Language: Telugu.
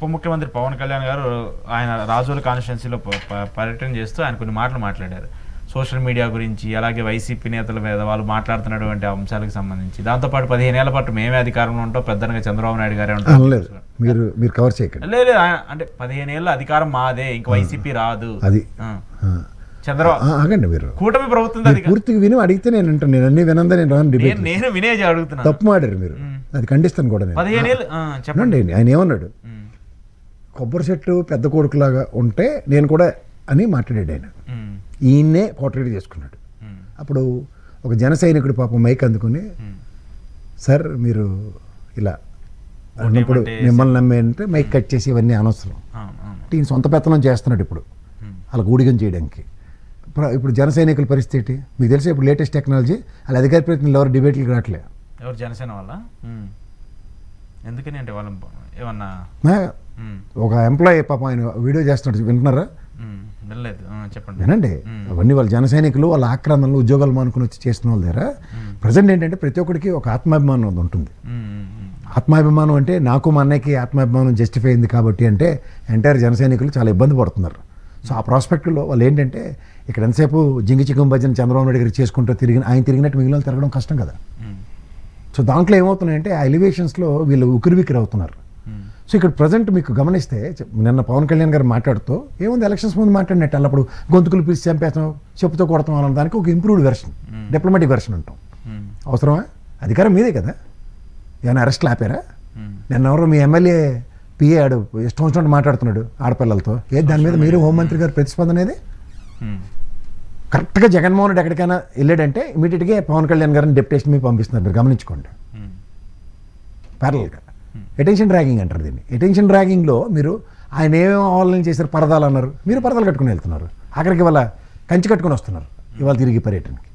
ఉప ముఖ్యమంత్రి పవన్ కళ్యాణ్ గారు ఆయన రాజోలు కాన్స్టిట్యున్సీలో పర్యటన చేస్తూ ఆయన కొన్ని మాటలు మాట్లాడారు సోషల్ మీడియా గురించి, అలాగే వైసీపీ నేతల మీద వాళ్ళు మాట్లాడుతున్నటువంటి అంశాలకు సంబంధించి. దాంతోపాటు 15 ఏళ్ల పాటు మేమే అధికారంలో ఉంటాం, పెద్దనగా చంద్రబాబు నాయుడు గారే ఉంటారు. మీరు కవర్ చేయకండి. లేదు అంటే 15 ఏళ్ళ అధికారం మాదే, ఇంకా వైసీపీ రాదు. అది చంద్రబాబు ఆగండి, మీరు కూటమి ప్రభుత్వం పూర్తిగా విని అడిగితే నేను అంటాను, నేను అన్ని వినందా నేను వినేజ్ అడుగుతున్నాను. తప్పు మాడారు మీరు, అది ఖండిస్తాను కూడా. 15 ఏళ్ళు చెప్పండి, ఆయన ఏమన్నాడు, కొబ్బరి చెట్టు పెద్ద కొడుకులాగా ఉంటే నేను కూడా అని మాట్లాడాడు ఆయన. ఈయన్నే పోర్ట్రేట్ చేసుకున్నాడు. అప్పుడు ఒక జన సైనికుడు పాపం మైక్ అందుకుని, సార్ మీరు ఇలా అన్నప్పుడు మిమ్మల్ని నమ్మేంటే మైక్ కట్ చేసి ఇవన్నీ అనవసరం అంటే ఈయన సొంత పెత్తనం చేస్తున్నాడు ఇప్పుడు అలా ఊడిగం చేయడానికి. ఇప్పుడు జన సైనికుల పరిస్థితి మీకు తెలిసి, ఇప్పుడు లేటెస్ట్ టెక్నాలజీ అలా అధికార ప్రతినిధులు ఎవరు డిబేట్లకు రావట్లే. ఎవరు జనసేన వల్ల ఎందుకని అంటే వాళ్ళు ఏమన్నా ఒక ఎంప్లాయీ పాపం ఆయన వీడియో చేస్తున్నాడు, వింటున్నారా? చెప్పండి, వినండి. అవన్నీ వాళ్ళ జన సైనికులు వాళ్ళ ఆక్రమణలు ఉద్యోగాలు మానుకుని వచ్చి చేస్తున్న వాళ్ళ దగ్గర ప్రజెంట్ ఏంటంటే ప్రతి ఒక్కరికి ఒక ఆత్మాభిమానం ఉంటుంది. ఆత్మాభిమానం అంటే నాకు మా అన్నయ్యకి ఆత్మాభిమానం జస్టిఫై అయింది కాబట్టి అంటే ఎంటైర్ జన సైనికులు చాలా ఇబ్బంది పడుతున్నారు. సో ఆ ప్రాస్పెక్ట్లో వాళ్ళు ఏంటంటే ఇక్కడ ఎంతసేపు జింగి చిక్కం భజన చంద్రబాబు నాయుడు గారికి చేసుకుంటూ ఆయన తిరిగినట్టు మిగిలిన తిరగడం కష్టం కదా. సో దాంట్లో ఏమవుతున్నాయంటే ఆ ఎలివేషన్స్లో వీళ్ళు ఉకిరిబిక్కిరి అవుతున్నారు. సో ఇక్కడ ప్రజెంట్ మీకు గమనిస్తే నిన్న పవన్ కళ్యాణ్ గారు మాట్లాడుతూ ఏముంది ఎలక్షన్స్ ముందు మాట్లాడినట్టు అప్పుడు గొంతుకులు పిలిచి చంపేస్తాం, చెప్పుతో కొడతాం అన్న దానికి ఒక ఇంప్రూవ్డ్ వెర్షన్, డిప్లొమాటిక్ వెర్షన్ అంటాం. అవసరమా? అధికారం మీదే కదా, ఏమైనా అరెస్ట్లు ఆపారా? నిన్న ఎవరో మీ ఎమ్మెల్యే పిఏ ఆడు ఇష్టం వచ్చినట్టు మాట్లాడుతున్నాడు ఆడపిల్లలతో. దాని మీద మీరు హోంమంత్రి గారు ప్రతిస్పందన ఏది? కరెక్ట్గా జగన్మోహన్ రెడ్డి ఎక్కడికైనా వెళ్ళాడంటే ఇమీడియట్గా పవన్ కళ్యాణ్ గారిని డెప్యుటేషన్ మీద పంపిస్తున్నారు. మీరు గమనించుకోండి ప్యారల్గా. అటెన్షన్ డ్రాగింగ్ అంటారు దీన్ని. అటెన్షన్ డ్రాగింగ్లో మీరు ఆయన ఏమేమి ఆన్లైన్ చేశారు, పరదాలు అన్నారు, మీరు పరదాలు కట్టుకుని వెళ్తున్నారు. అక్కడికి ఇవాళ కంచి కట్టుకుని వస్తున్నారు ఇవాళ తిరిగి పర్యటనకి.